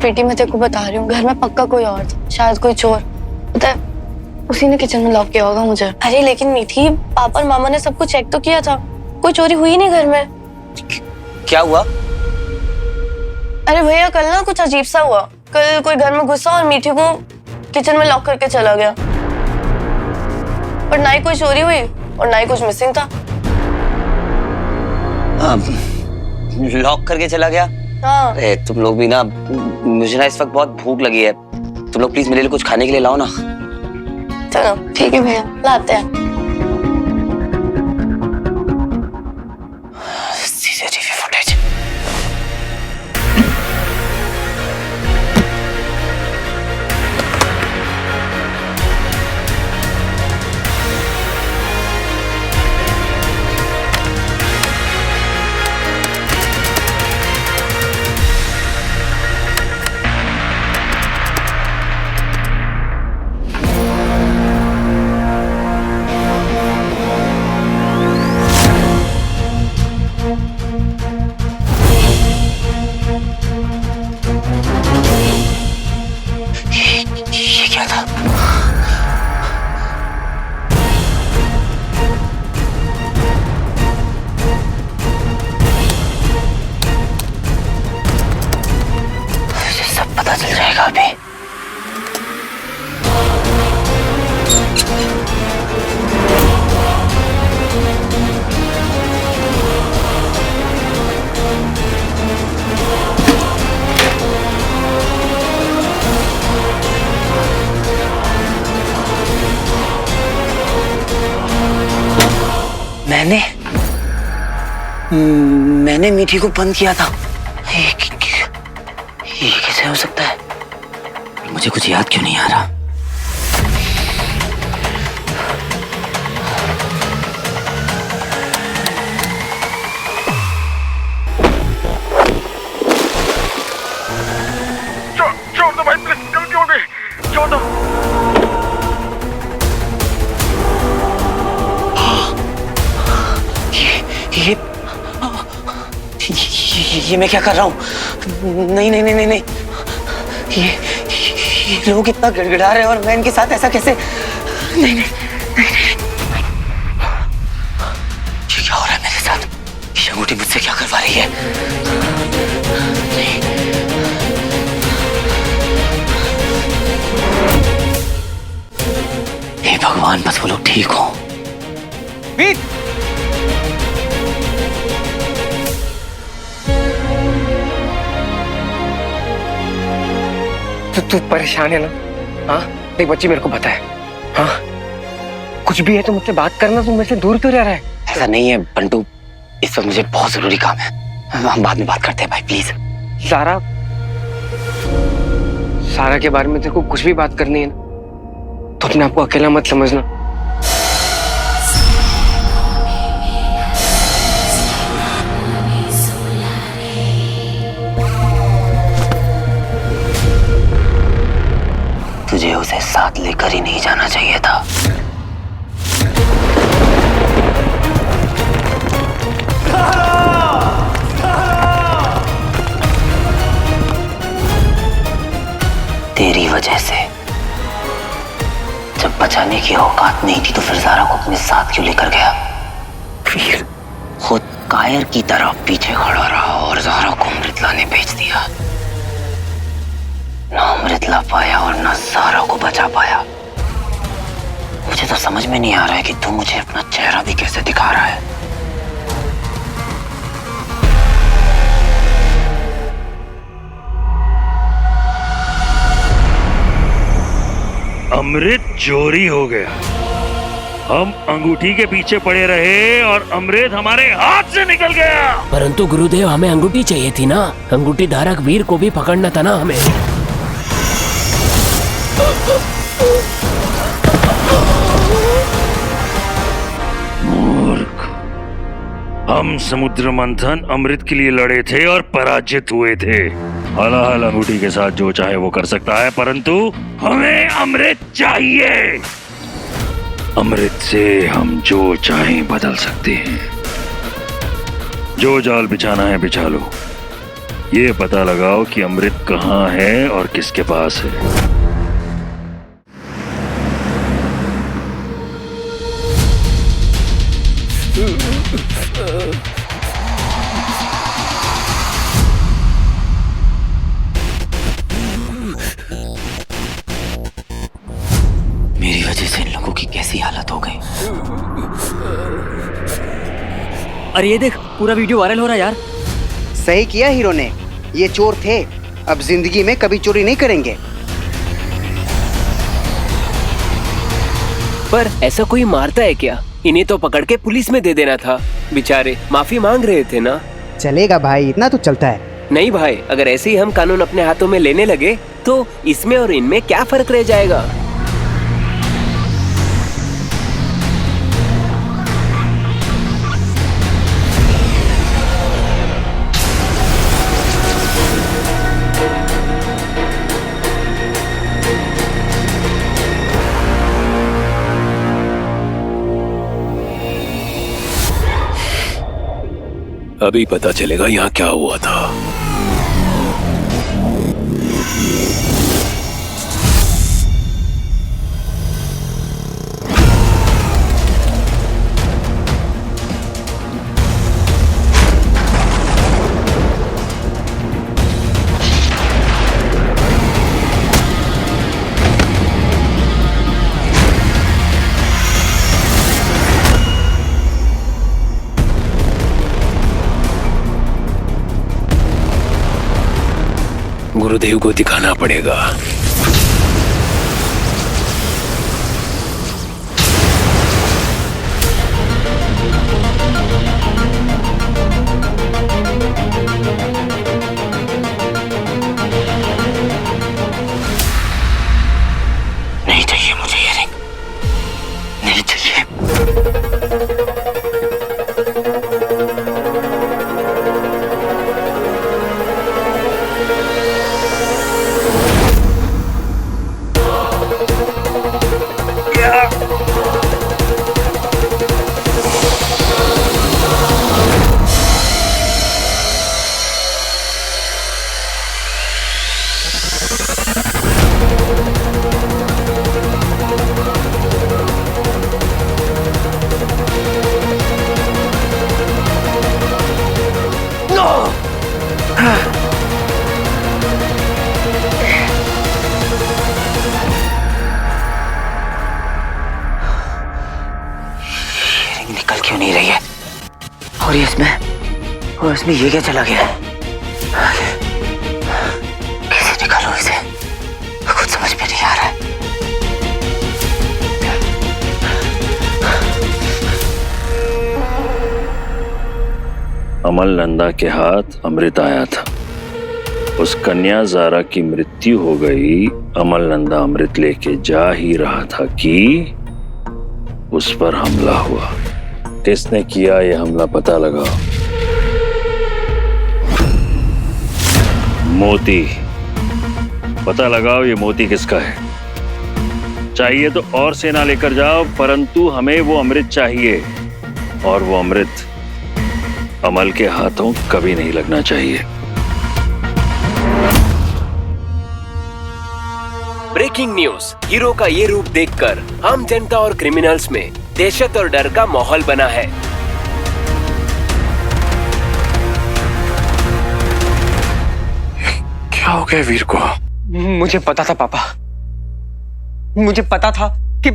बेटी मैं तेरे को बता रही हूँ, घर में पक्का कोई और था, शायद कोई चोर। पता है उसी ने किचन में लॉक किया होगा मुझे। अरे लेकिन मीठी, पापा और मामा ने सब कुछ चेक तो किया था, कोई चोरी हुई नहीं घर में। क्या हुआ? अरे भैया कल ना कुछ अजीब सा हुआ। कल कोई घर में घुसा और मीठी को किचन में लॉक करके चला गया, पर ना ही कोई चोरी हुई और ना ही कुछ मिसिंग था। लॉक करके चला गया? हाँ। अरे तुम लोग भी ना, मुझे ना इस वक्त बहुत भूख लगी है, तुम लोग प्लीज मेरे लिए कुछ खाने के लिए लाओ ना। चलो ठीक है भैया, लाते हैं। CCTV footage. ये क्या था? मुझे सब पता चल जाएगा अभी। मैंने मीठी को बंद किया था। ये कैसे हो सकता है? मुझे कुछ याद क्यों नहीं आ रहा? छोड़ दो भाई प्लीज, गलती हो गई, छोड़ दो। ये मैं क्या कर रहा हूँ? नहीं नहीं नहीं नहीं नहीं, ये लोग इतना गिड़गिड़ा रहे हैं और मैं इनके साथ ऐसा कैसे? नहीं नहीं नहीं, ये क्या हो रहा है मेरे साथ? ये अंगूठी मुझसे क्या करवा रही है? नहीं। हे भगवान, बस वो लोग ठीक हो। तू परेशान है ना? हाँ देख बच्ची, मेरे को पता है। हाँ कुछ भी है तो मुझसे बात करना, तू मेरे से दूर क्यों रह रहा है? ऐसा नहीं है बंटू, इस वक्त मुझे बहुत जरूरी काम है, हम बाद में बात करते हैं भाई प्लीज। सारा के बारे में तेरे को कुछ भी बात करनी है ना, तो अपने आप को अकेला मत समझना। तुझे उसे साथ लेकर ही नहीं जाना चाहिए था। तेरी वजह से जब बचाने की औकात नहीं थी तो फिर ज़ारा को अपने साथ क्यों लेकर गया? फिर खुद कायर की तरह पीछे खड़ा रहा और ज़ारा को अमृतला ने बेच दिया। ना अमृतला पाया और ना ज़ारा को बचा पाया। मुझे तो समझ में नहीं आ रहा है कि तू मुझे अपना चेहरा भी कैसे दिखा रहा है। अमृत चोरी हो गया, हम अंगूठी के पीछे पड़े रहे और अमृत हमारे हाथ से निकल गया। परंतु गुरुदेव, हमें अंगूठी चाहिए थी ना, अंगूठी धारक वीर को भी पकड़ना था ना हमें। मूर्ख, हम समुद्र मंथन अमृत के लिए लड़े थे और पराजित हुए थे। हलाहल अंगूठी के साथ जो चाहे वो कर सकता है, परंतु हमें अमृत चाहिए। अमृत से हम जो चाहें बदल सकते हैं। जो जाल बिछाना है बिछा लो, ये पता लगाओ कि अमृत कहाँ है और किसके पास है। मेरी वजह से इन लोगों की कैसी हालत हो गई। अरे ये देख, पूरा वीडियो वायरल हो रहा है यार। सही किया हीरो ने, ये चोर थे, अब जिंदगी में कभी चोरी नहीं करेंगे। पर ऐसा कोई मारता है क्या? इन्हें तो पकड़ के पुलिस में दे देना था। बेचारे माफी मांग रहे थे ना। चलेगा भाई, इतना तो चलता है। नहीं भाई, अगर ऐसे ही हम कानून अपने हाथों में लेने लगे तो इसमें और इनमें क्या फर्क रह जाएगा। अभी पता चलेगा यहाँ क्या हुआ था। गुरुदेव को दिखाना पड़ेगा। नहीं चाहिए मुझे ये रिंग, नहीं चाहिए। निकल क्यों नहीं रही है? और इसमें ये क्या चला गया? कैसे निकालूं इसे? कुछ समझ में नहीं आ रहा है। अमल नंदा के हाथ अमृत आया था। उस कन्या जारा की मृत्यु हो गई। अमल नंदा अमृत लेके जा ही रहा था कि उस पर हमला हुआ। किसने किया ये हमला पता लगाओ। मोती, पता लगाओ ये मोती किसका है। चाहिए तो और सेना लेकर जाओ, परंतु हमें वो अमृत चाहिए, और वो अमृत अमल के हाथों कभी नहीं लगना चाहिए। ब्रेकिंग न्यूज, हीरो का ये रूप देखकर आम जनता और क्रिमिनल्स में दहशत और डर का माहौल बना है। क्या हो गया वीर को? मुझे पता था पापा, मुझे पता था कि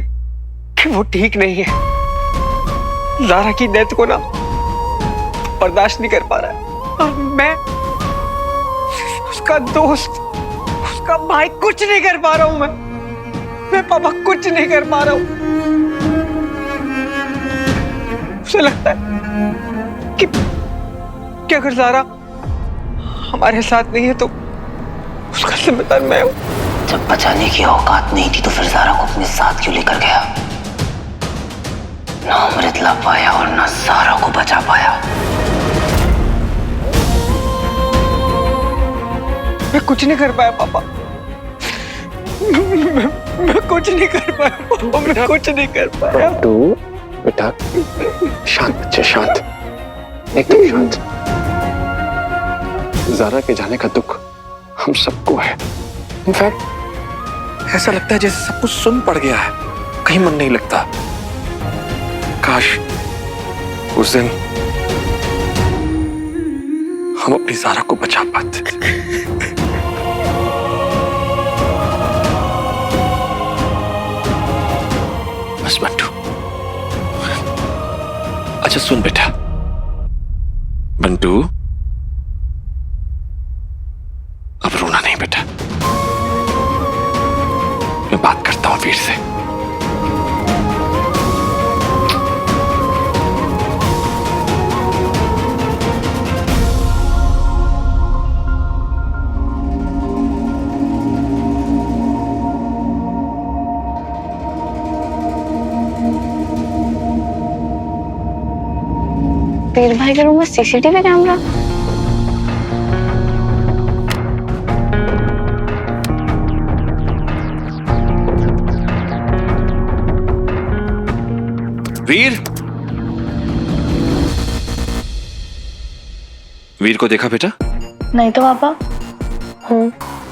वो ठीक नहीं है। जारा की डेथ को ना बर्दाश्त नहीं कर पा रहा है, और मैं उसका दोस्त, उसका भाई कुछ नहीं कर पा रहा हूं। मैं पापा कुछ नहीं कर पा रहा हूं। उसे लगता है कि अगर जारा हमारे साथ नहीं है तो उसका जिम्मेदार मैं हूं। जब बचाने की औकात नहीं थी तो फिर जारा को अपने साथ क्यों लेकर गया? ना अमृत ला पाया और ना जारा को बचा पाया। मैं कुछ नहीं कर पाया पापा। मैं कुछ नहीं कर पाया पापा, मैं कुछ नहीं कर पाया। तू बेटा शांत, बच्चे शांत, एकदम शांत। जारा के जाने का दुख हम सबको है। इनफैक्ट ऐसा लगता है जैसे सब कुछ सुन पड़ गया है, कहीं मन नहीं लगता। काश उस दिन हम अपनी जारा को बचा पाते। बस बंटू, अच्छा सुन बेटा, बंटू अब रोना नहीं बेटा। मैं बात करता हूं वीर से। वीर भाई के रूम में सीसीटीवी कैमरा? वीर, वीर को देखा बेटा? नहीं तो पापा।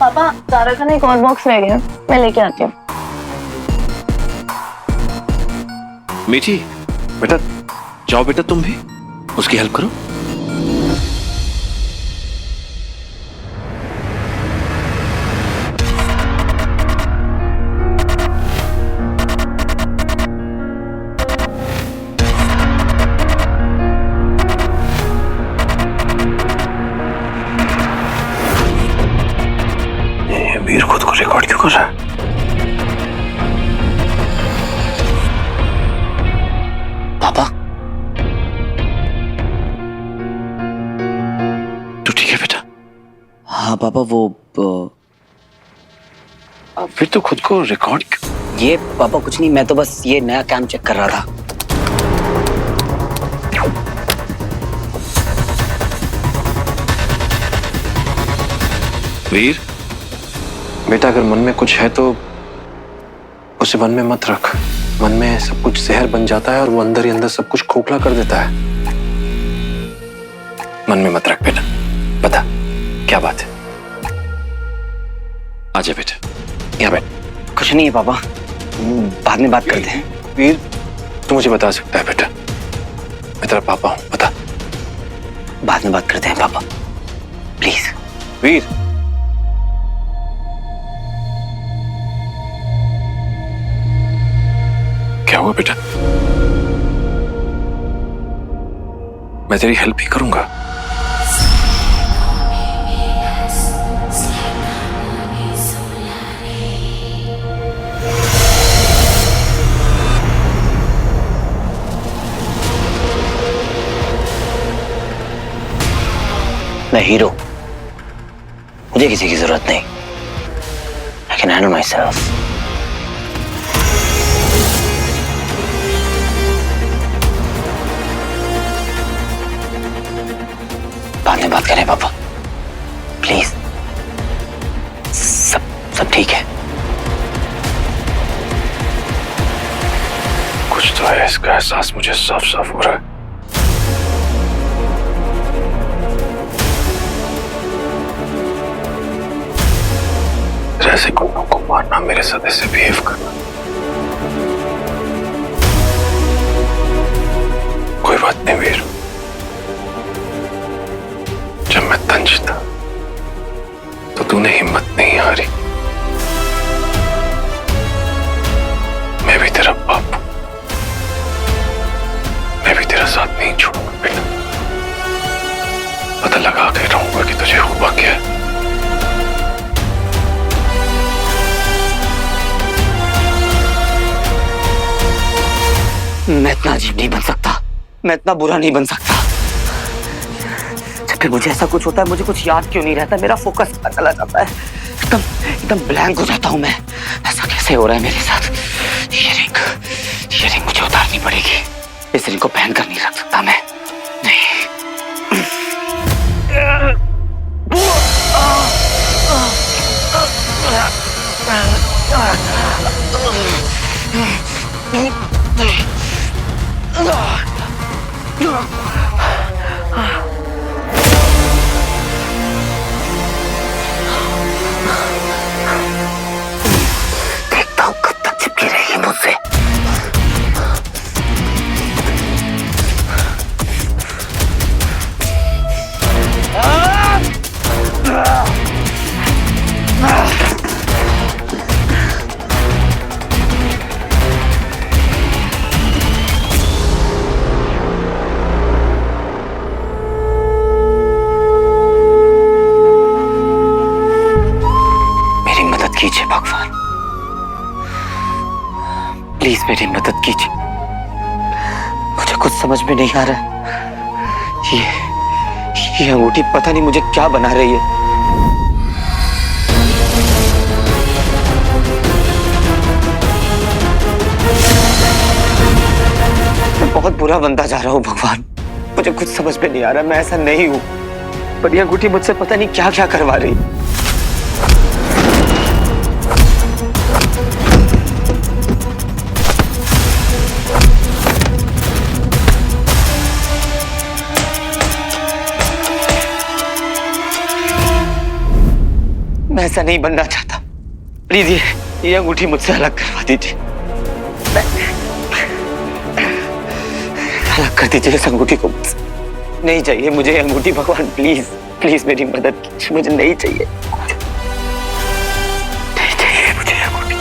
पापा, जारा का ना एक और बॉक्स रह गया, मैं लेके आती हूँ। मीठी बेटा, जाओ बेटा तुम भी उसकी हेल्प करो। ये वीर खुद को रिकॉर्ड क्यों कर रहा है? पापा, तू ठीक है बेटा? हाँ पापा, वो फिर तो खुद को रिकॉर्ड ये पापा कुछ नहीं, मैं तो बस ये नया कैम चेक कर रहा था। वीर बेटा, अगर मन में कुछ है तो उसे मन में मत रख। मन में सब कुछ जहर बन जाता है और वो अंदर ही अंदर सब कुछ खोखला कर देता है। मन में मत रख बेटा। बता क्या बात है? आजा बेटा, यहाँ बैठ। कुछ नहीं है पापा, बाद में बात करते हैं। वीर, तू मुझे बता सकता है बेटा, मैं तेरा पापा हूं, बता। बाद में बात करते हैं पापा, प्लीज। वीर, क्या हुआ बेटा? मैं तेरी हेल्प ही करूंगा। मैं हीरो, मुझे किसी की जरूरत नहीं। I can handle myself. बाद में बात करें पापा, प्लीज। सब ठीक है। कुछ तो है, इसका एहसास मुझे साफ साफ हो रहा है। ऐसे गुंडों को मारना, मेरे साथ ऐसे बिहेव करना, कोई बात नहीं वीर। जब मैं तंज था तो तूने हिम्मत नहीं हारी। मैं भी तेरा बाप हूं, मैं भी तेरा साथ नहीं छोड़ूंगा बेटा। पता लगा के रहूंगा कि तुझे हुआ क्या है। मैं इतना अजीब नहीं बन सकता, मैं इतना बुरा नहीं बन सकता। जब भी मुझे ऐसा कुछ होता है, मुझे कुछ याद क्यों नहीं रहता, मेरा फोकस चला जाता है, एकदम ब्लैंक हो जाता हूं मैं। ऐसा कैसे हो रहा है मेरे साथ? ये रिंग मुझे उतारनी पड़ेगी। इस रिंग को पहन कर नहीं रख सकता मैं, नहीं। कीजिए भगवान, प्लीज मेरी मदद कीजिए। मुझे कुछ समझ में नहीं आ रहा। ये अंगूठी पता नहीं मुझे क्या बना रही है। मैं बहुत बुरा बनता जा रहा हूँ भगवान, मुझे कुछ समझ में नहीं आ रहा। मैं ऐसा नहीं हूँ, पर यह अंगूठी मुझसे पता नहीं क्या क्या करवा रही है। मैं ऐसा नहीं बनना चाहता, प्लीज ये अंगूठी मुझसे अलग करवा दीजिए। अलग कर दीजिए इस अंगूठी को मुझसे। नहीं चाहिए मुझे ये अंगूठी भगवान, प्लीज प्लीज मेरी मदद कीजिए। मुझे नहीं चाहिए, नहीं चाहिए मुझे ये अंगूठी।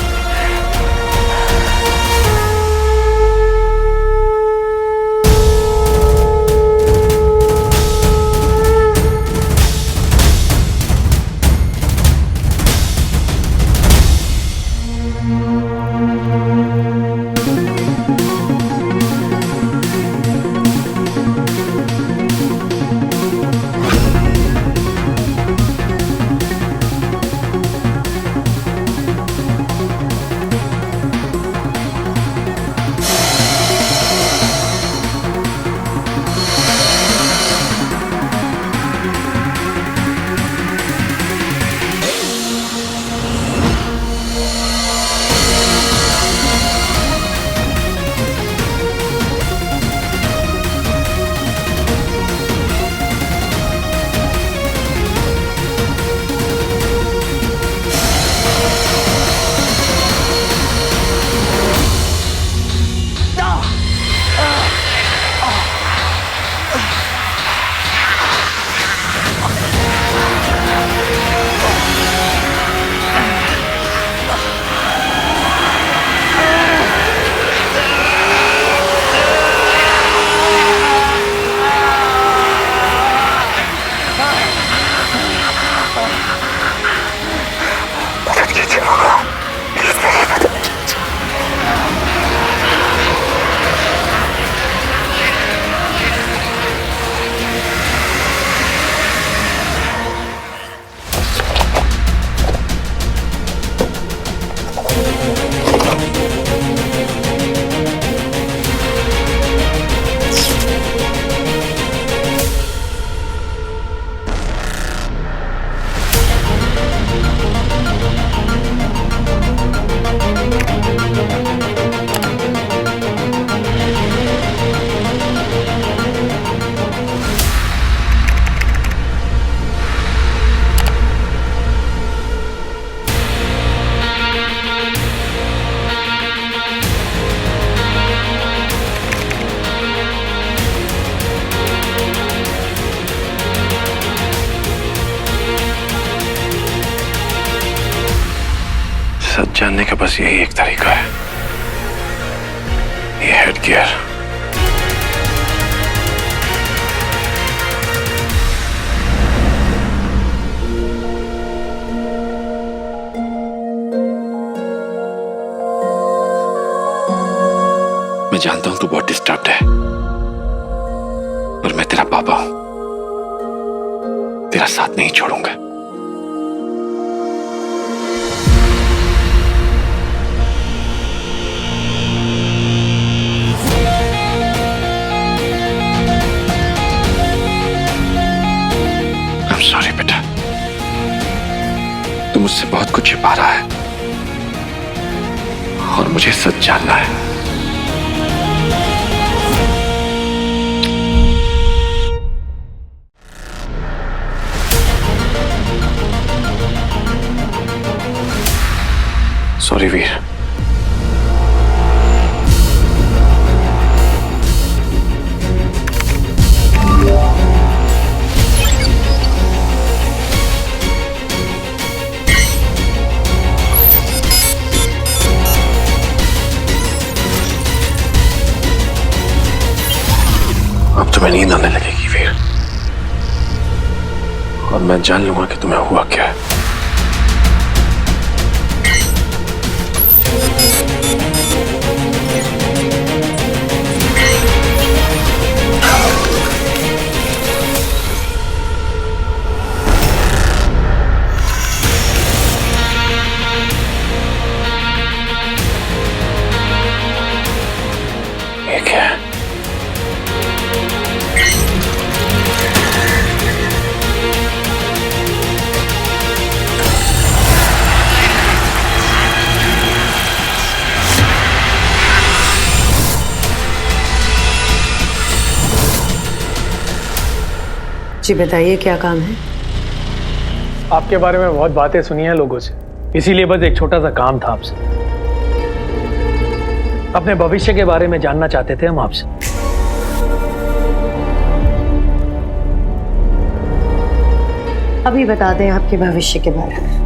सच जानने का बस यही एक तरीका है, ये हेड गियर। मैं जानता हूं तू बहुत डिस्टर्ब्ड है, पर मैं तेरा पापा हूं, तेरा साथ नहीं छोड़ूंगा। सॉरी बेटा, तू मुझसे बहुत कुछ छिपा रहा है और मुझे सच जानना है। सॉरी वीर, अब तुम्हें नींद आने लगेगी वीर, और मैं जान लूंगा कि तुम्हें हुआ क्या है। जी बताइए क्या काम है? आपके बारे में बहुत बातें सुनी हैं लोगों से, इसीलिए बस एक छोटा सा काम था आपसे। अपने भविष्य के बारे में जानना चाहते थे हम आपसे। अभी बता दें आपके भविष्य के बारे में।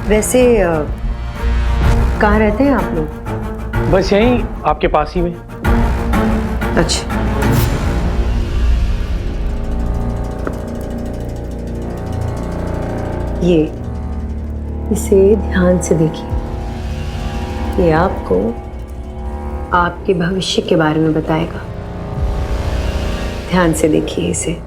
वैसे कहाँ रहते हैं आप लोग? बस यहीं आपके पास ही में। अच्छा, इसे ध्यान से देखिए। ये आपको आपके भविष्य के बारे में बताएगा। ध्यान से देखिए इसे।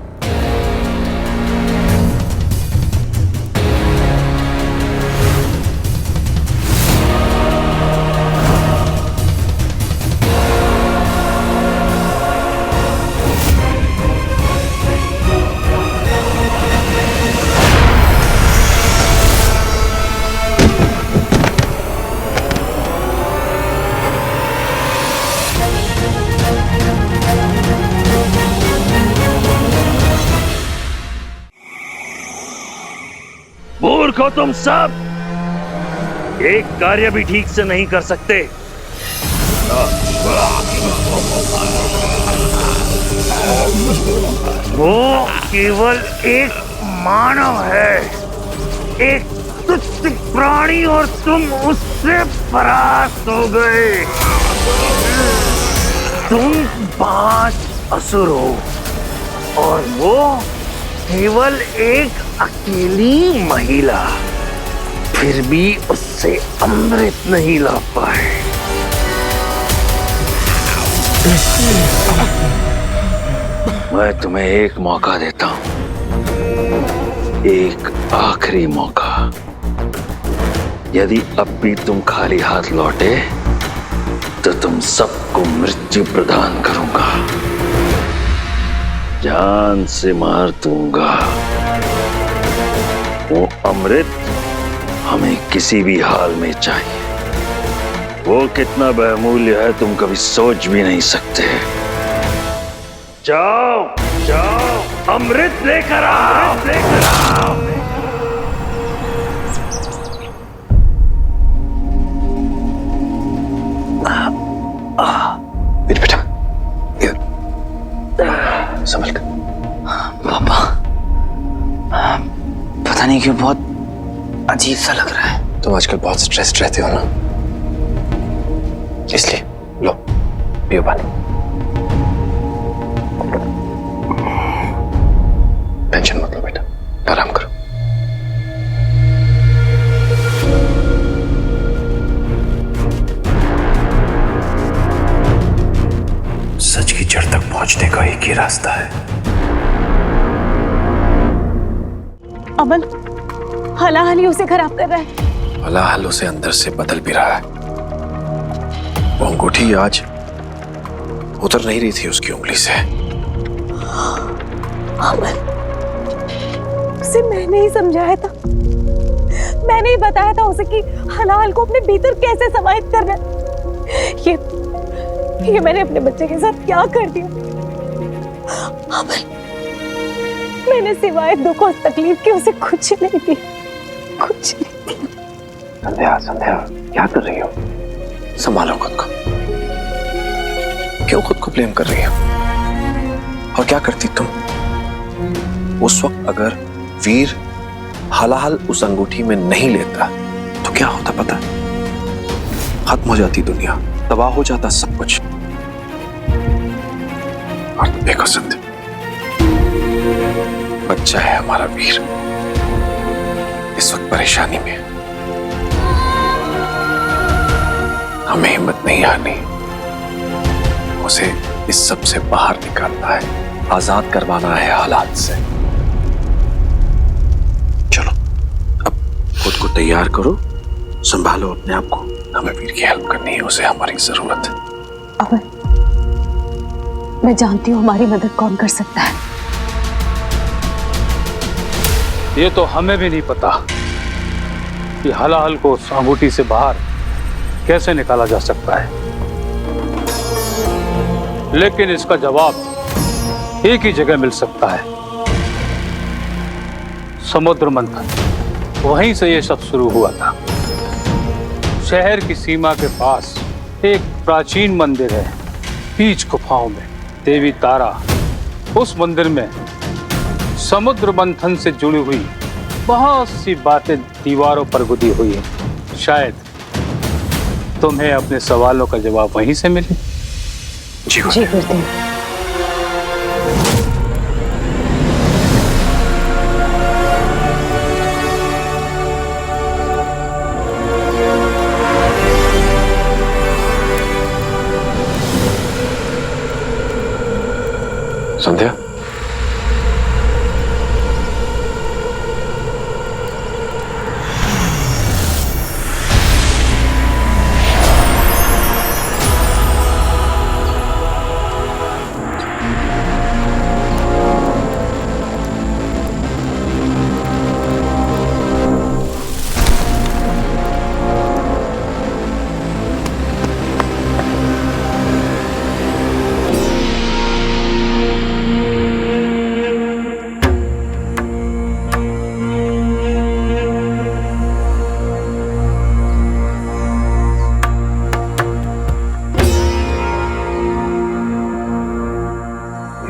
मूर्ख हो तुम सब, एक कार्य भी ठीक से नहीं कर सकते। वो केवल एक मानव है, एक तुच्छ प्राणी, और तुम उससे परास्त हो गए। तुम 5 असुर हो और वो केवल एक अकेली महिला, फिर भी उससे अमृत नहीं ला पाए। मैं तुम्हें एक मौका देता हूं, एक आखिरी मौका। यदि अब भी तुम खाली हाथ लौटे तो तुम सबको मृत्यु प्रदान करूंगा, जान से मार दूंगा। वो अमृत हमें किसी भी हाल में चाहिए। वो कितना बहुमूल्य है तुम कभी सोच भी नहीं सकते। जाओ जाओ, अमृत लेकर आओ, लेकर आओ। मेरे बेटा, संभल कर। पापा, पता नहीं क्यों बहुत अजीब सा लग रहा है। तुम आजकल बहुत स्ट्रेस्ड रहते हो ना, इसलिए लो पियो पानी। टेंशन मत लो बेटा, आराम करो। सच की जड़ तक पहुंचने का एक ही रास्ता है। अमन हलाहली उसे खराब कर रहा है। हलाहल उसे अंदर से बदल भी रहा है। वो अंगूठी आज उतर नहीं रही थी उसकी उंगली से। अमन, उसे मैंने ही समझाया था, मैंने ही बताया था उसे कि हलाहल को अपने भीतर कैसे समाहित करना है। ये मैंने अपने बच्चे के साथ क्या कर दिया। अमन, मैंने सिवाय दुख और तकलीफ के उसे कुछ नहीं दिया, कुछ नहीं दिया। संध्या, संध्या, क्या कर रही हो? संभालो खुद को। क्यों खुद को ब्लेम कर रही हो? और क्या करती तुम उस वक्त अगर वीर हलाहल उस अंगूठी में नहीं लेता तो क्या होता पता? खत्म हो जाती दुनिया, तबाह हो जाता सब कुछ। और तुम देखो संध्या, बच्चा है हमारा वीर, इस वक्त परेशानी में। हमें हिम्मत नहीं हारनी, उसे इस सब से बाहर निकालना है, आजाद करवाना है हालात से। चलो अब खुद को तैयार करो, संभालो अपने आप को। हमें वीर की हेल्प करनी है, उसे हमारी जरूरत है। अमन, मैं जानती हूँ हमारी मदद कौन कर सकता है। ये तो हमें भी नहीं पता, कि हलाहल को उस अंगूठी से बाहर कैसे निकाला जा सकता है, लेकिन इसका जवाब एक ही जगह मिल सकता है, समुद्र मंथन। वहीं से ये सब शुरू हुआ था। शहर की सीमा के पास एक प्राचीन मंदिर है, बीच गुफाओं में देवी तारा। उस मंदिर में समुद्र मंथन से जुड़ी हुई बहुत सी बातें दीवारों पर गुदी हुई हैं। शायद तुम्हें अपने सवालों का जवाब वहीं से मिले। जी गुरुदेव। संध्या,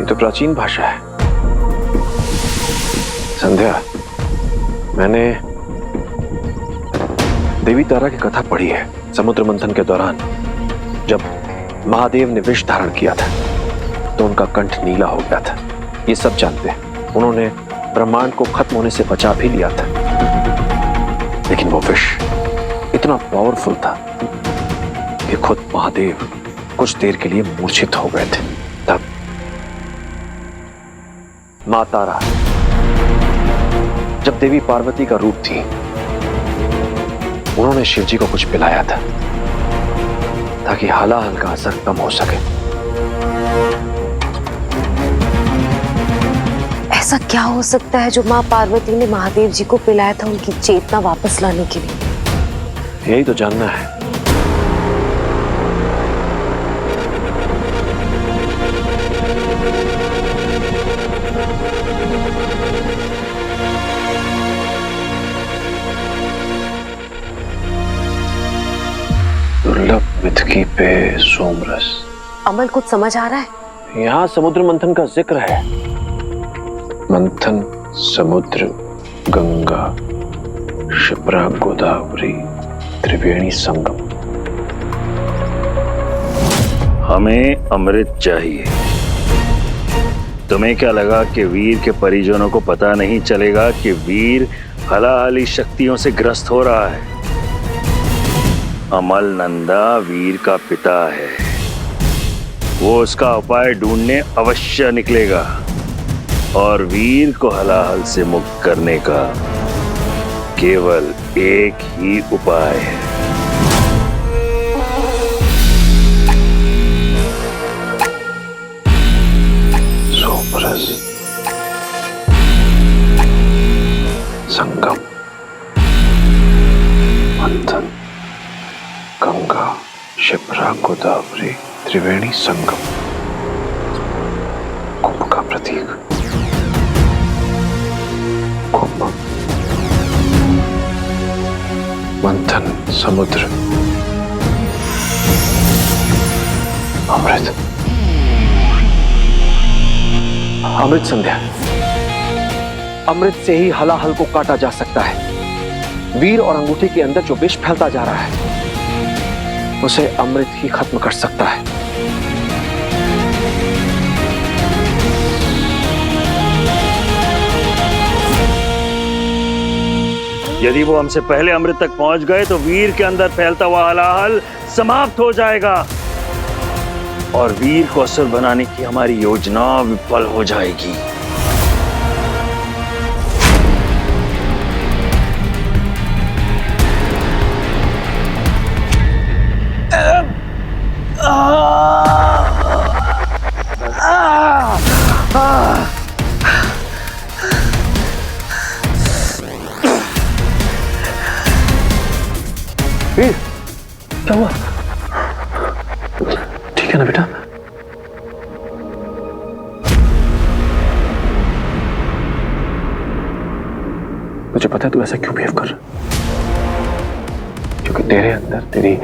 तो प्राचीन भाषा है। संध्या, मैंने देवी तारा की कथा पढ़ी है। समुद्र मंथन के दौरान जब महादेव ने विष धारण किया था तो उनका कंठ नीला हो गया था। ये सब जानते हैं। उन्होंने ब्रह्मांड को खत्म होने से बचा भी लिया था, लेकिन वो विष इतना पावरफुल था कि खुद महादेव कुछ देर के लिए मूर्छित हो गए थे। तब मां तारा जब देवी पार्वती का रूप थी, उन्होंने शिवजी को कुछ पिलाया था ताकि हलाहल का असर कम हो सके। ऐसा क्या हो सकता है जो माँ पार्वती ने महादेव जी को पिलाया था उनकी चेतना वापस लाने के लिए? यही तो जानना है। दुर्लभ मिथकी पे सोमरस। अमल कुछ समझ आ रहा है? यहाँ समुद्र मंथन का जिक्र है। मंथन समुद्र, गंगा, शिप्रा, गोदावरी, त्रिवेणी संगम। हमें अमृत चाहिए। तुम्हें क्या लगा कि वीर के परिजनों को पता नहीं चलेगा कि वीर हलाहली शक्तियों से ग्रस्त हो रहा है? अमल नंदा वीर का पिता है, वो उसका उपाय ढूंढने अवश्य निकलेगा और वीर को हलाहल से मुक्त करने का केवल एक ही उपाय है। सोमरस, संगम, मंथन, गंगा, शिप्रा, गोदावरी, त्रिवेणी संगम। कुंभ का प्रतीक। कुंभ, मंथन, समुद्र, अमृत। अमृत संध्या, अमृत से ही हलाहल को काटा जा सकता है। वीर और अंगूठी के अंदर जो विष फैलता जा रहा है उसे अमृत ही खत्म कर सकता है। यदि वो हमसे पहले अमृत तक पहुंच गए तो वीर के अंदर फैलता हुआ हलाहल समाप्त हो जाएगा और वीर को असुर बनाने की हमारी योजना विफल हो जाएगी। ठीक है ना बेटा? मुझे पता है तू ऐसा क्यों बिहेव कर रहा, क्योंकि तेरे अंदर, तेरी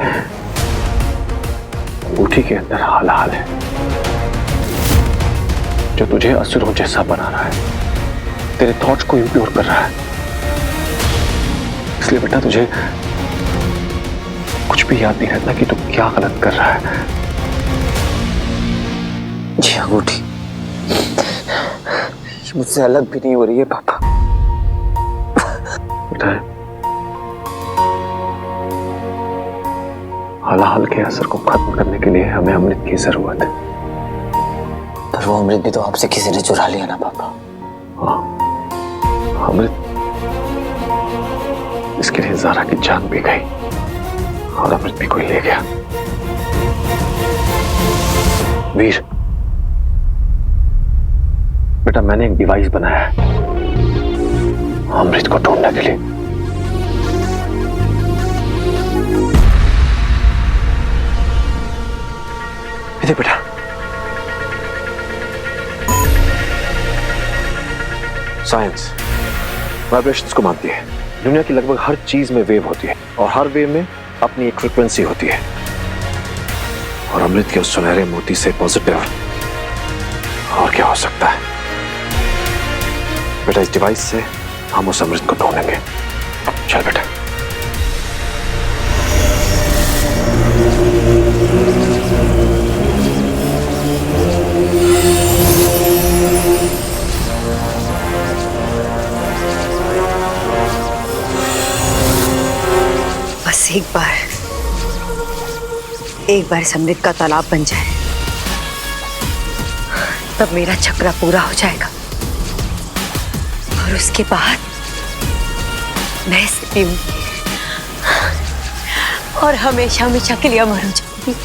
अंगूठी के अंदर हाल है जो तुझे असुरों जैसा बना रहा है, तेरे थॉट्स को इम्प्योर कर रहा है। इसलिए बेटा तुझे कुछ भी याद नहीं रहता कि तू क्या गलत कर रहा है। ये अंगूठी मुझसे अलग भी नहीं हो रही है पापा। बेटा हाल के असर को खत्म करने के लिए हमें अमृत की जरूरत है। पर वो अमृत भी तो आपसे किसी ने चुरा लिया ना पापा। हाँ, अमृत, इसके लिए ज़ारा की जान भी गई और अमृत भी कोई ले गया। वीर बेटा, मैंने एक डिवाइस बनाया है अमृत को ढूंढने के लिए। इधर बेटा, साइंस वाइब्रेशंस को मानती है। दुनिया की लगभग हर चीज में वेव होती है और हर वेव में अपनी एक फ्रीक्वेंसी होती है। और अमृत के उस सुनहरे मोती से पॉजिटिव और क्या हो सकता है? बेटा, इस डिवाइस से हम उस अमृत को ढूंढेंगे। चल बेटा। बस एक बार इस अमृत का तालाब बन जाए, तब मेरा चक्रा पूरा हो जाएगा और उसके बाद मैं इसे पीऊंगी और हमेशा हमेशा के लिए अमर हो जाऊंगी।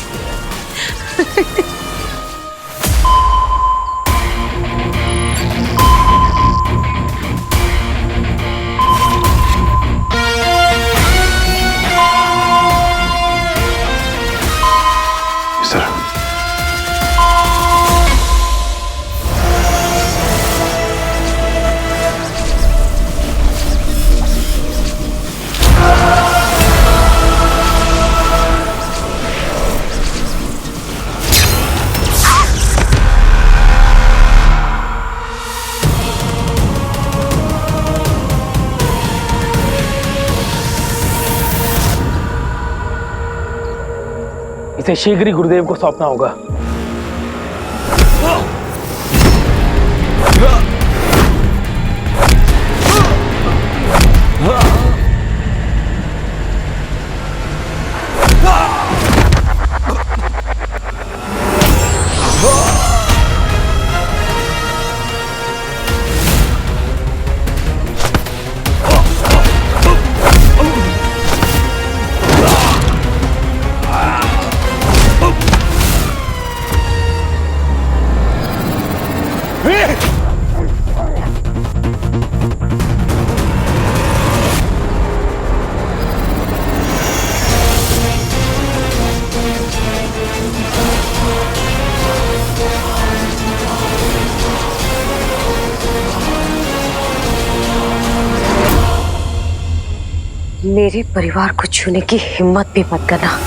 इसे शीघ्र ही गुरुदेव को सौंपना होगा। मेरे परिवार को छूने की हिम्मत भी मत करना।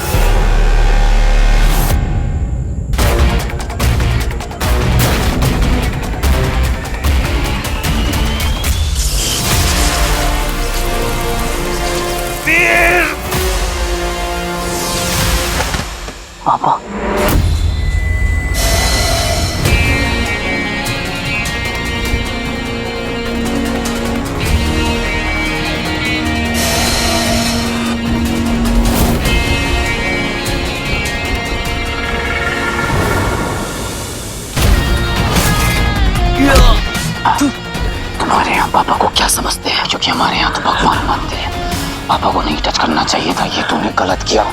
पापा, तुम्हारे यहाँ पापा को क्या समझते हैं? क्योंकि हमारे यहाँ तो भगवान मानते हैं। पापा को नहीं टच करना चाहिए था, ये तूने गलत किया।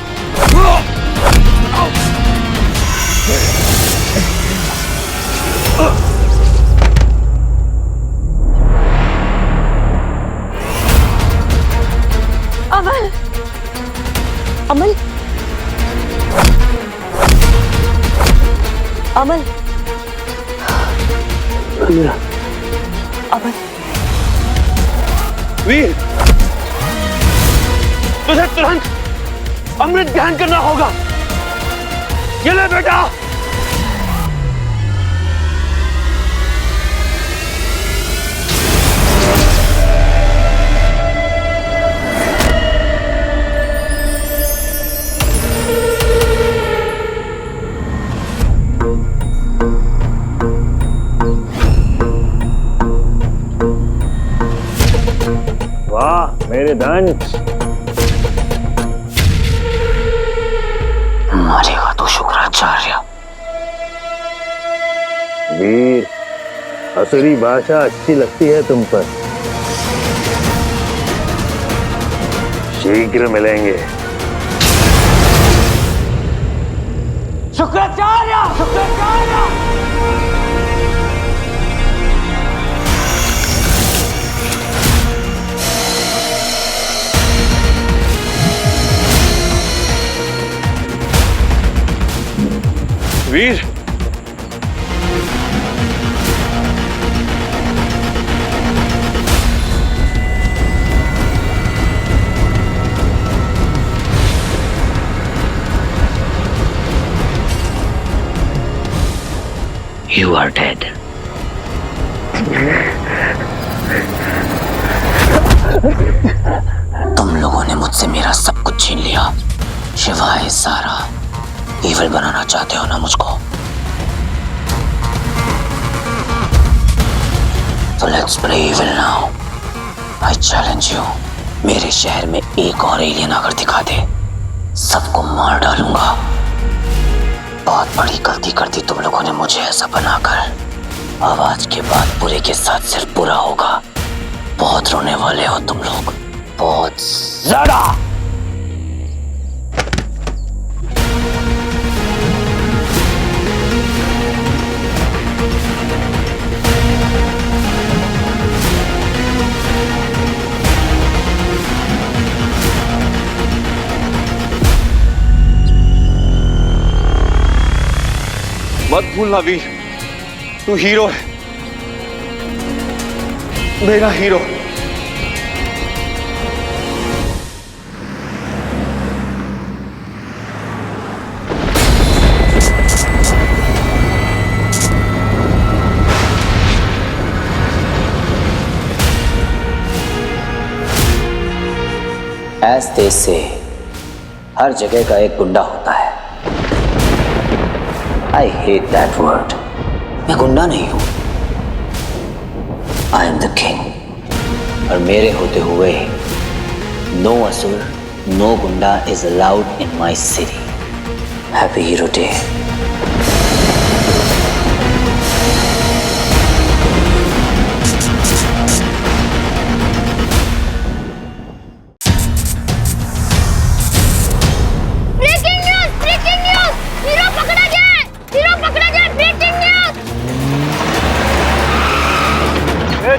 अमल, अमल, अमल, अमल, वीर, तुझे तुरंत अमृत ध्यान करना होगा। ये ले बेटा। वाह मेरे दंश, मरेगा तो शुक्राचार्य। वीर, असुरी भाषा अच्छी लगती है तुम पर। शीघ्र मिलेंगे। शुक्राचार्य, शुक्राचार्य। वीर, You are dead. तुम लोगों ने मुझसे मेरा सब कुछ छीन लिया, शिवाय सारा। इविल बनाना चाहते हो ना मुझको? तो let's play evil now. I challenge you. मेरे शहर में एक और एलियन आकर दिखा दे, सबको मार डालूंगा। बहुत बड़ी गलती कर दी तुम लोगों ने मुझे ऐसा बनाकर। अब आज के बाद बुरे के साथ सिर्फ बुरा होगा। बहुत रोने वाले हो तुम लोग, बहुत ज्यादा। मत भूलना वीर, तू हीरो है, मेरा हीरो। ऐस देश से हर जगह का एक गुंडा होता है। I hate that word. मैं गुंडा नहीं हूं, I am the king. और मेरे होते हुए no असुर, no गुंडा is allowed in my city. Happy Hero Day.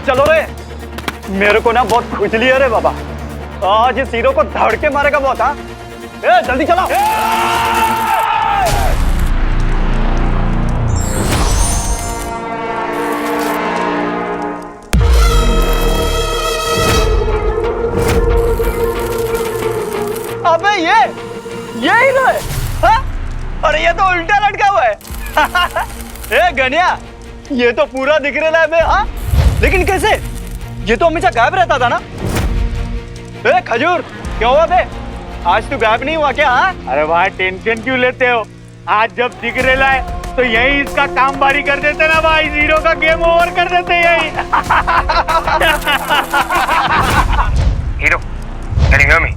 चलो रे, मेरे को ना बहुत खुजली है रे बाबा। आज इस हीरो को धड़ के मारेगा बहुत। हाँ, जल्दी चलो। अबे ये हीरो है? हाँ? अरे ये तो उल्टा लटका हुआ है। ए गनिया, ये तो पूरा दिख रहा है बे। हाँ, लेकिन कैसे? ये तो हमेशा गायब रहता था ना। ए खजूर, क्या हुआ बे? आज तू गायब नहीं हुआ क्या? हाँ? अरे भाई टेंशन क्यों लेते हो? आज जब दिख रहा है तो यही इसका काम बारी कर देते ना भाई, जीरो का गेम ओवर कर देते यही। Hero, can you hear me?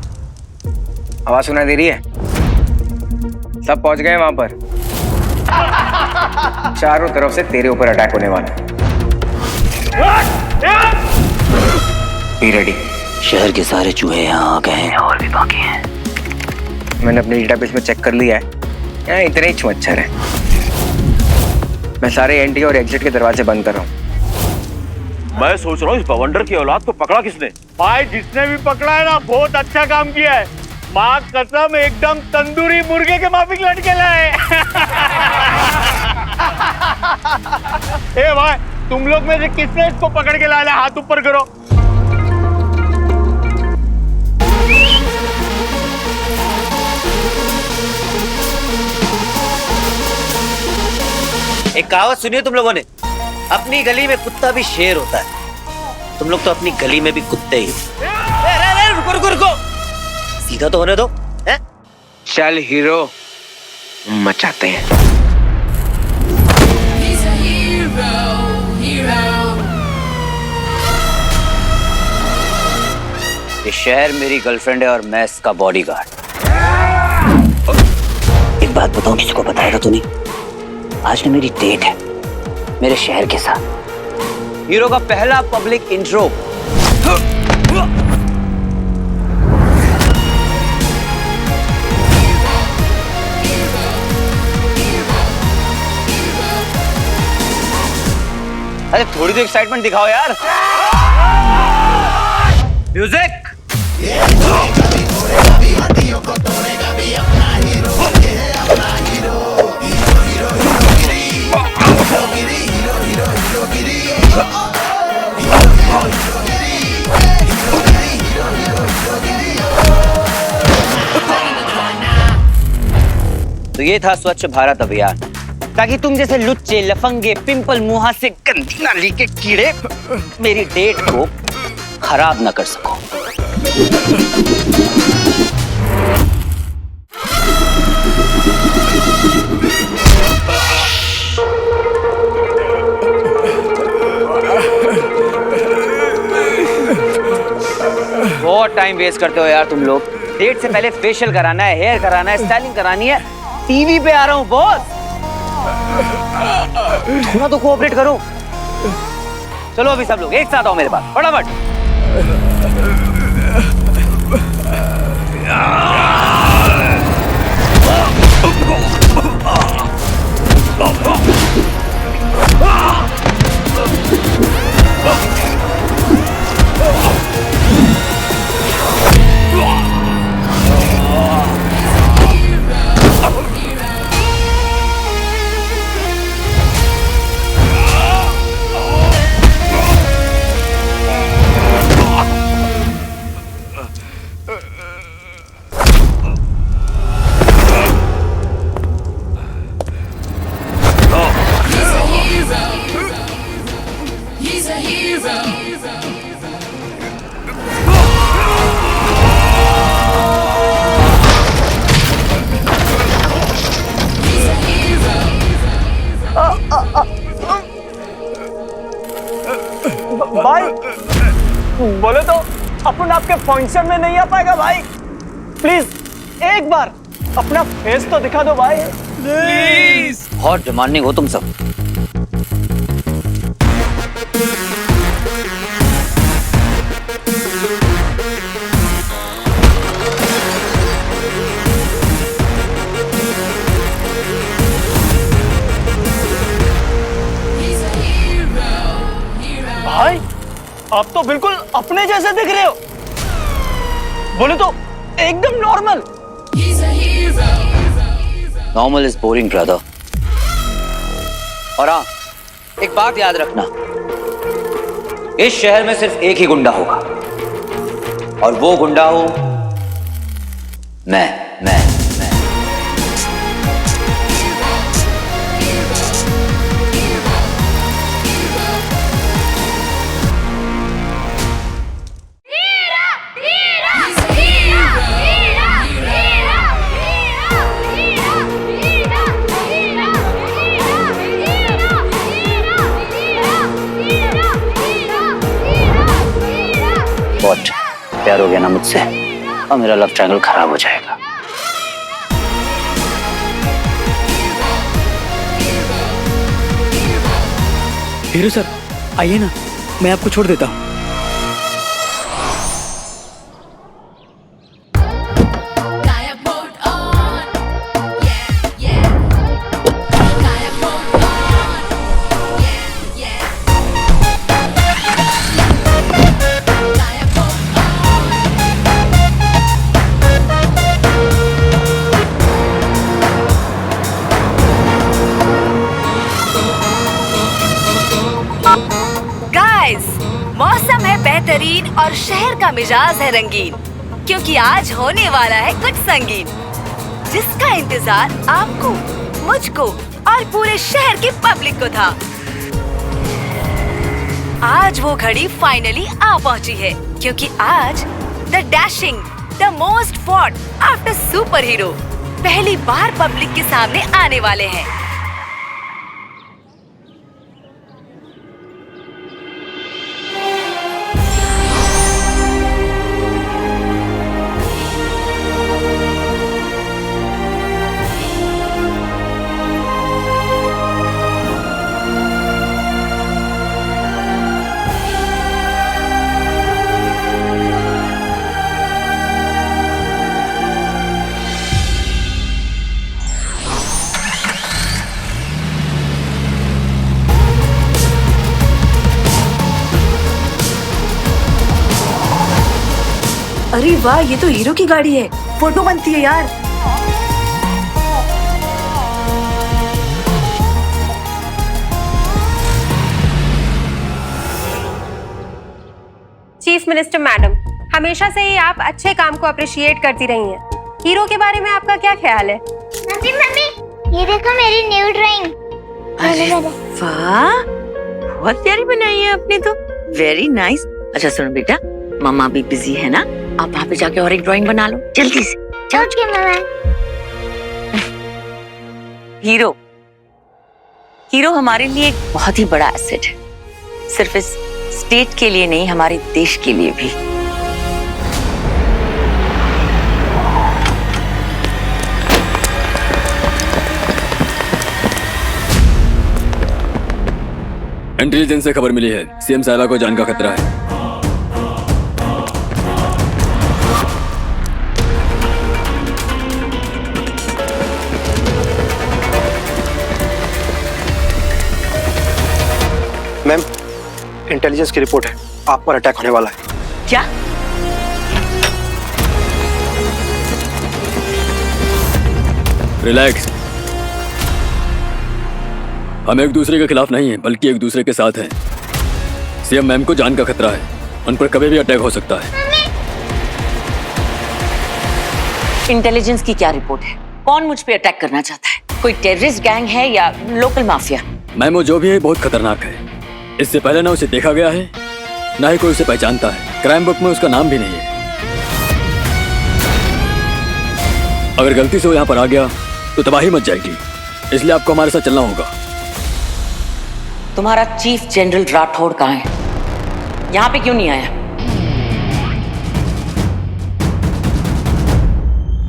आवाज सुनाई दे रही है? सब पहुंच गए वहां पर। चारों तरफ से तेरे ऊपर अटैक होने वाला है। Be ready. शहर के सारे चूहे यहाँ आ गए हैं और भी बाकी हैं। मैंने अपने डेटाबेस में चेक कर लिया है, यहाँ इतने ही मच्छर हैं। मैं सारे एंट्री और एग्जिट के दरवाजे बंद कर रहा हूँ। मैं सोच रहा हूँ इस बवंडर की औलाद को पकड़ा किसने? भाई जिसने भी पकड़ा है ना, बहुत अच्छा काम किया है। माँ कसम एकदम तंदूरी मुर्गे के माफिक लटके लाए। ए भाई, तुम लोग में से किसने इसको पकड़ के लाया? हाथ ऊपर करो। एक कहावत सुनिए तुम लोगों ने, अपनी गली में कुत्ता भी शेर होता है। तुम लोग तो अपनी गली में भी कुत्ते ही हो। रुको रुको रुको, सीधा तो होने दो। है? चल हीरो, मचाते हैं। ये शहर मेरी गर्लफ्रेंड है और मैं इसका बॉडीगार्ड। एक बात बताऊं, किसी को बताएगा तो नहीं? आज ना मेरी डेट है मेरे शहर के साथ। हीरो का पहला पब्लिक इंट्रो। अरे थोड़ी तो एक्साइटमेंट दिखाओ यार। म्यूजिक। तो ये था स्वच्छ भारत अभियान, ताकि तुम जैसे लुच्चे, लफंगे, पिंपल, मुंह से गंदी नाली के कीड़े मेरी डेट को खराब ना कर सको। बहुत टाइम वेस्ट करते हो यार तुम लोग। डेट से पहले फेशियल कराना है, हेयर कराना है, स्टाइलिंग करानी है। टीवी पे आ रहा हूँ बॉस, थोड़ा तो कोऑपरेट करो। चलो अभी सब लोग एक साथ आओ मेरे पास, फटाफट। भाई बोले तो अपन आपके फंक्शन में नहीं आ पाएगा भाई। प्लीज एक बार अपना फेस तो दिखा दो भाई, प्लीज। बहुत डिमांडिंग हो तुम सब। भाई आप तो बिल्कुल अपने जैसे दिख रहे हो। बोले तो एकदम normal. Normal is boring brother. और हाँ, एक बात याद रखना, इस शहर में सिर्फ एक ही गुंडा होगा, और वो गुंडा हो मैं। बहुत प्यार हो गया ना मुझसे, और मेरा लव ट्रायंगल खराब हो जाएगा। हीरो सर आइए ना, मैं आपको छोड़ देता हूँ। मौसम है बेहतरीन और शहर का मिजाज है रंगीन, क्योंकि आज होने वाला है कुछ संगीन, जिसका इंतजार आपको, मुझको और पूरे शहर की पब्लिक को था। आज वो घड़ी फाइनली आ पहुंची है, क्योंकि आज the dashing, the most fought after super hero पहली बार पब्लिक के सामने आने वाले हैं। अरे वाह, ये तो हीरो की गाड़ी है, फोटो बनती है यार। चीफ मिनिस्टर मैडम, हमेशा से ही आप अच्छे काम को अप्रिशिएट करती रही हैं। हीरो के बारे में आपका क्या ख्याल है? मम्मी मम्मी, ये देखो मेरी न्यू ड्राइंग। अरे वाह, बहुत प्यारी बनाई है आपने तो, वेरी नाइस। अच्छा सुनो बेटा, मम्मा भी बिजी है ना, आप वहाँ पे जाके और एक ड्राइंग बना लो जल्दी से। ओके मम्मा। हीरो हीरो हमारे लिए एक बहुत ही बड़ा एसेट है, सिर्फ इस स्टेट के लिए नहीं, हमारे देश के लिए भी। इंटेलिजेंस से खबर मिली है, सीएम सायला को जान का खतरा है। मैम, इंटेलिजेंस की रिपोर्ट है, आप पर अटैक होने वाला है। क्या? रिलैक्स, हम एक दूसरे के खिलाफ नहीं हैं, बल्कि एक दूसरे के साथ हैं। सीएम मैम को जान का खतरा है, उन पर कभी भी अटैक हो सकता है। इंटेलिजेंस की क्या रिपोर्ट है? कौन मुझ पे अटैक करना चाहता है? कोई टेररिस्ट गैंग है या लोकल माफिया? मैम, वो जो भी है बहुत खतरनाक है। इससे पहले ना उसे देखा गया है, ना ही कोई उसे पहचानता है। क्राइम बुक में उसका नाम भी नहीं है। अगर गलती से वो यहाँ पर आ गया तो तबाही मच जाएगी, इसलिए आपको हमारे साथ चलना होगा। तुम्हारा चीफ जनरल राठौड़ कहाँ है? यहाँ पे क्यों नहीं आया?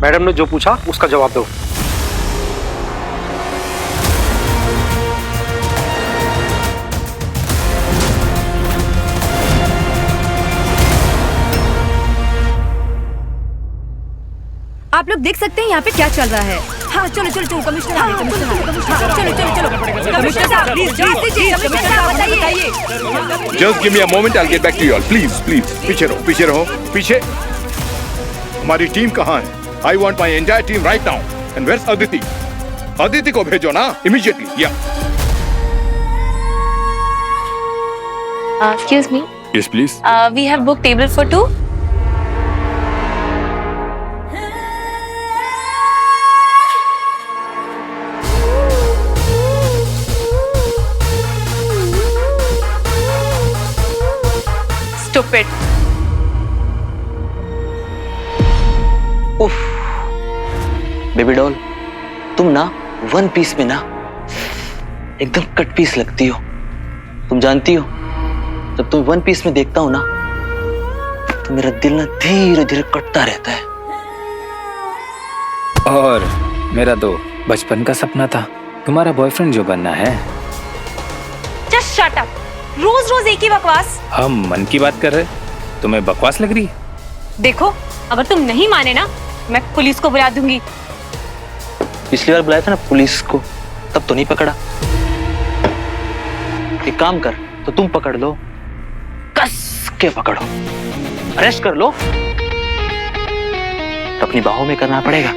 मैडम ने जो पूछा उसका जवाब दो। आप लोग देख सकते हैं यहाँ पे क्या चल रहा है। हाँ चलो चलो चलो, कमिश्नर आ गए, कमिश्नर चलो चलो चलो, कमिश्नर साहब प्लीज जवाब दीजिए, कमिश्नर साहब बताइए। Just give me a moment, I'll get back to you all. Please, please. पीछे रहो, पीछे रहो, पीछे। हमारी टीम कहाँ है? I want my entire team right now. And where's Aditi? Aditi को भेजो ना, immediately. Yeah. Excuse me. Yes, please. We have booked table for 2. Stupid. उफ, बेबी डॉल, तुम ना वन पीस में ना एकदम कट पीस लगती हो। तुम जानती हो, जब तुम वन पीस में देखता हूं ना, तो मेरा दिल ना धीरे धीरे कटता रहता है। और मेरा तो बचपन का सपना था तुम्हारा बॉयफ्रेंड जो बनना है। जस्ट शट अप, रोज रोज एक ही बकवास। हम मन की बात कर रहे, तुम्हें बकवास लग रही है? देखो, अगर तुम नहीं माने ना, मैं पुलिस को बुला दूंगी। पिछली बार बुलाया था ना पुलिस को, तब तो नहीं पकड़ा। एक काम कर, तो तुम पकड़ लो, कस के पकड़ो, अरेस्ट कर लो, तो अपनी बाहों में करना पड़ेगा।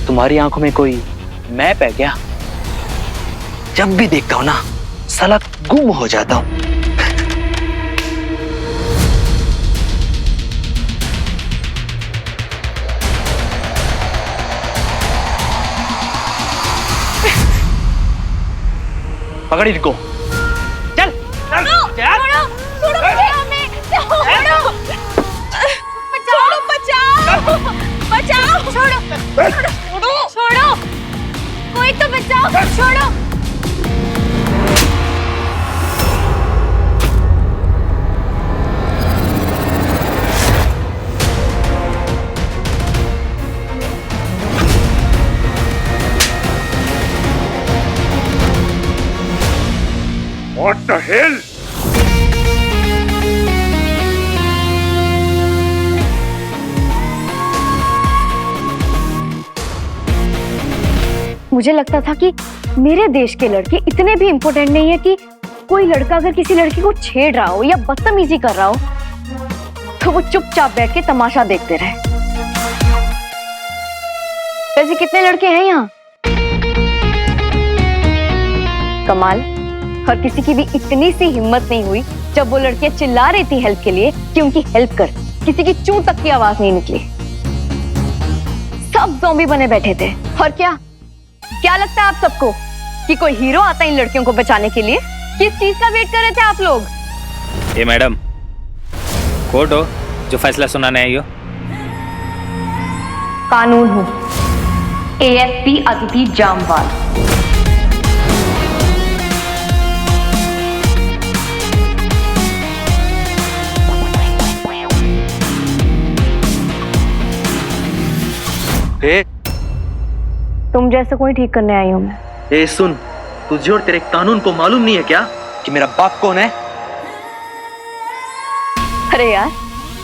तुम्हारी आंखों में कोई मैप है क्या? जब भी देखता हूँ ना साला गुम हो जाता हूँ। पकड़ इनको। चल चल छोड़ो मुझे, हमें छोड़ो, बचाओ बचाओ, छोड़ो छोड़ो, कोई तो बचाओ, छोड़ो। What the hell? मुझे लगता था कि मेरे देश के लड़के इतने भी इम्पोर्टेंट नहीं है कि कोई लड़का अगर किसी लड़की को छेड़ रहा हो या बदतमीजी कर रहा हो तो वो चुपचाप बैठ के तमाशा देखते रहे। वैसे कितने लड़के हैं यहाँ? कमाल। और किसी की भी इतनी सी हिम्मत नहीं हुई जब वो लड़कियां चिल्ला रही थी हेल्प के लिए कि उनकी हेल्प कर, किसी की चू तक की आवाज नहीं निकली। सब ज़ॉम्बी बने बैठे थे। और क्या लगता है आप सबको कि कोई हीरो आता है इन लड़कियों को बचाने के लिए? किस चीज का वेट कर रहे थे आप लोग? ये मैडम कोर्ट हो जो फैसला सुनाने आई हो? कानून हूँ, एएसपी अदिति जामवाल। तुम जैसे कोई ठीक करने आई हूँ मैं। ए सुन, तुझे और तेरे कानून को मालूम नहीं है क्या कि मेरा बाप कौन है? अरे यार,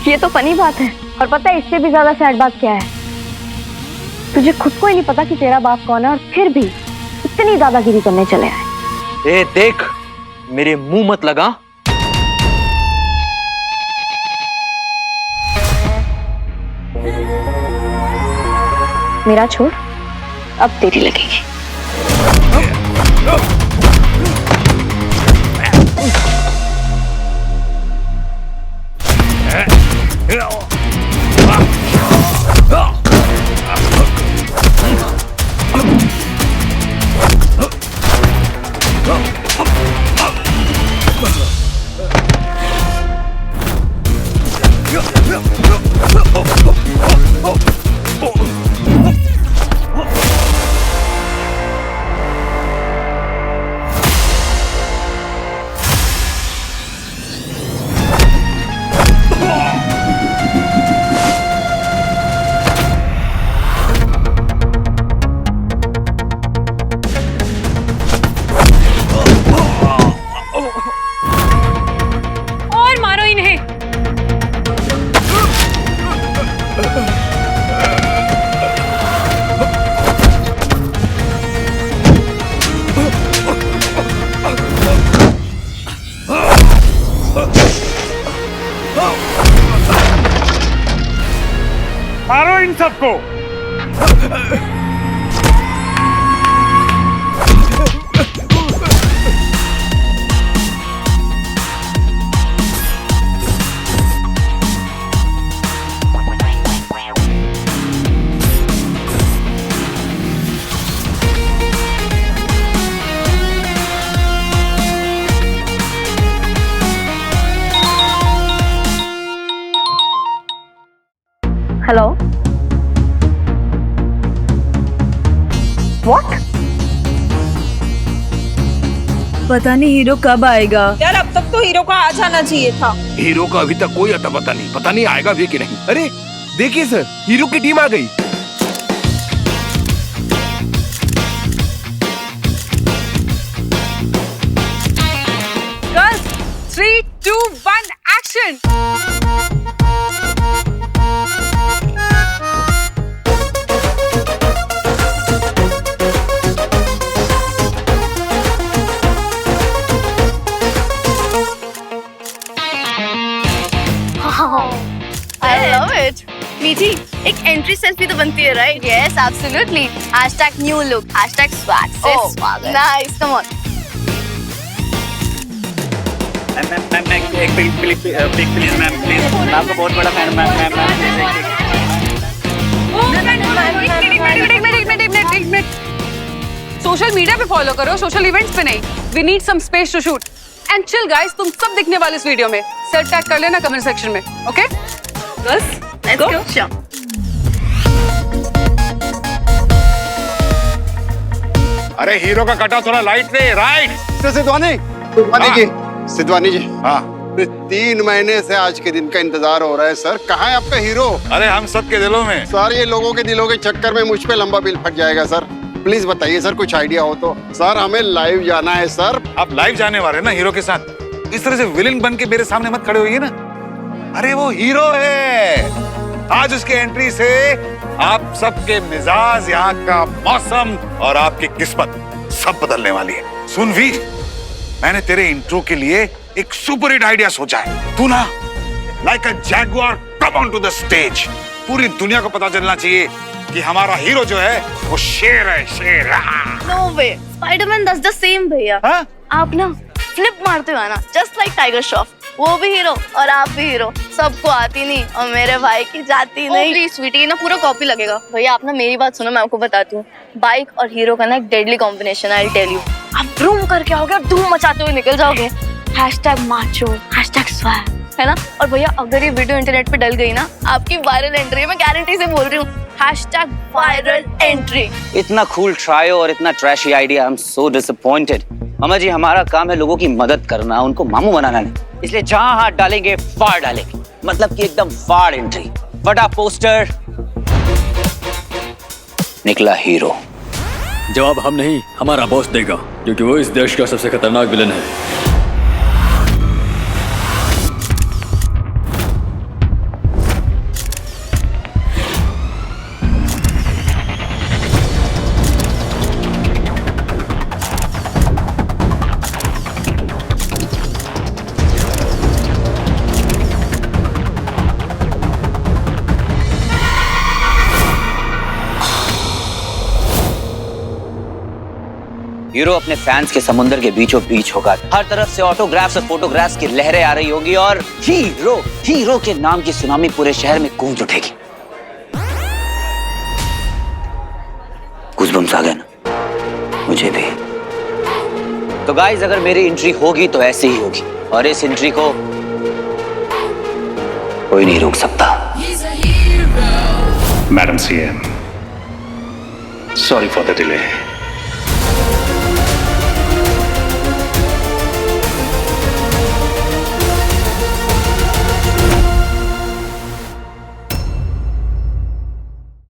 ये तो फनी बात है। और पता है इससे भी ज्यादा सैड बात क्या है? तुझे खुद को ही नहीं पता कि तेरा बाप कौन है और फिर भी इतनी दादागिरी करने चले आए। ए देख, मेरे मुंह मत लगा। मेरा छोड़, अब तेरी लगेगी। मारो इन सबको। Hello, what? पता नहीं हीरो कब आएगा। यार अब तक तो हीरो का आ जाना चाहिए था। हीरो का अभी तक कोई अता पता नहीं आएगा भी कि नहीं। अरे देखिए सर, हीरो की टीम आ गई। Girls, 3, 2, 1 action. I love it. मीठी जी एक एंट्री सेल्फी तो बनती है right? Yes absolutely. #New look #swag से स्वागत। Nice come on. मैम एक पिक प्लीज मैम प्लीज। मैं आपको बहुत बड़ा फैन मैम। एक मिनट सोशल मीडिया पे फॉलो करो, सोशल इवेंट्स पे नहीं। We need some space to shoot and chill guys. तुम सब दिखने वाले इस वीडियो में। सेट टैग कर लेना कमेंट सेक्शन में, okay girls let's go. Sure. अरे हीरो का कटा थोड़ा लाइट दे, राइट। सिद्धवानी जी, हाँ 3 महीने से आज के दिन का इंतजार हो रहा है सर। कहाँ है आपका हीरो? अरे हम सब के दिलों में। सर ये लोगों के दिलों के चक्कर में मुझ पे लंबा बिल फट जाएगा सर। प्लीज बताइए सर, कुछ आइडिया हो तो। सर हमें लाइव जाना है सर। आप लाइव जाने वाले ना हीरो के साथ? इस तरह से विलेन बन के मेरे सामने मत खड़े होइए ना। अरे वो हीरो है। आज उसके एंट्री से आप सबके मिजाज, यहाँ का मौसम और आपकी किस्मत सब बदलने वाली है। सुन वीर, मैंने तेरे इंट्रो के लिए एक सुपर हिट आइडिया सोचा है। तू ना like a jaguar come on to the stage. पूरी दुनिया को पता चलना चाहिए कि हमारा हीरो जो है वो शेर है, शेर। No way, Spiderman does the same भैया। आप ना फ्लिप मारते हो ना, जस्ट लाइक टाइगर श्रॉफ। वो भी हीरो और आप भी हीरो। सबको आती नहीं और मेरे भाई की जाती नहीं। प्लीज स्वीटी, ना पूरा कॉपी लगेगा। भैया आप ना मेरी बात सुनो, मैं आपको बताती हूँ। बाइक और हीरो का ना एक डेडली कॉम्बिनेशन है, आई टेल यू। आप ब्रूम करके आओगे और धूम मचाते हुए निकल जाओगे। #macho #swag, है ना? और भैया अगर ये वीडियो इंटरनेट पे डल गई ना, आपकी वायरल एंट्री, मैं गारंटी से बोल रही हूँ। #viral entry। इतना कूल ट्रायो और इतना trashy idea. I am so disappointed. मामा जी, हमारा काम है लोगों की मदद करना, उनको मामू बनाना नहीं। इसलिए जहां हाथ डालेंगे फाड़ डालेंगे, मतलब कि एकदम फाड़ एंट्री। बड़ा पोस्टर, निकला हीरो। जवाब हम नहीं, हमारा बॉस देगा, क्योंकि वो इस देश का सबसे खतरनाक विलन है। हीरो अपने फैंस के समुंदर के बीचों बीच होगा। हर तरफ से ऑटोग्राफ्स और फोटोग्राफ्स की लहरें आ रही होगी और हीरो के नाम की सुनामी पूरे शहर में गूंज उठेगी। गूज़बम्स आ गए ना? मुझे भी। तो गाइस, अगर मेरी एंट्री होगी तो ऐसे ही होगी, और इस एंट्री को कोई नहीं रोक सकता। Madam CM, sorry for the delay.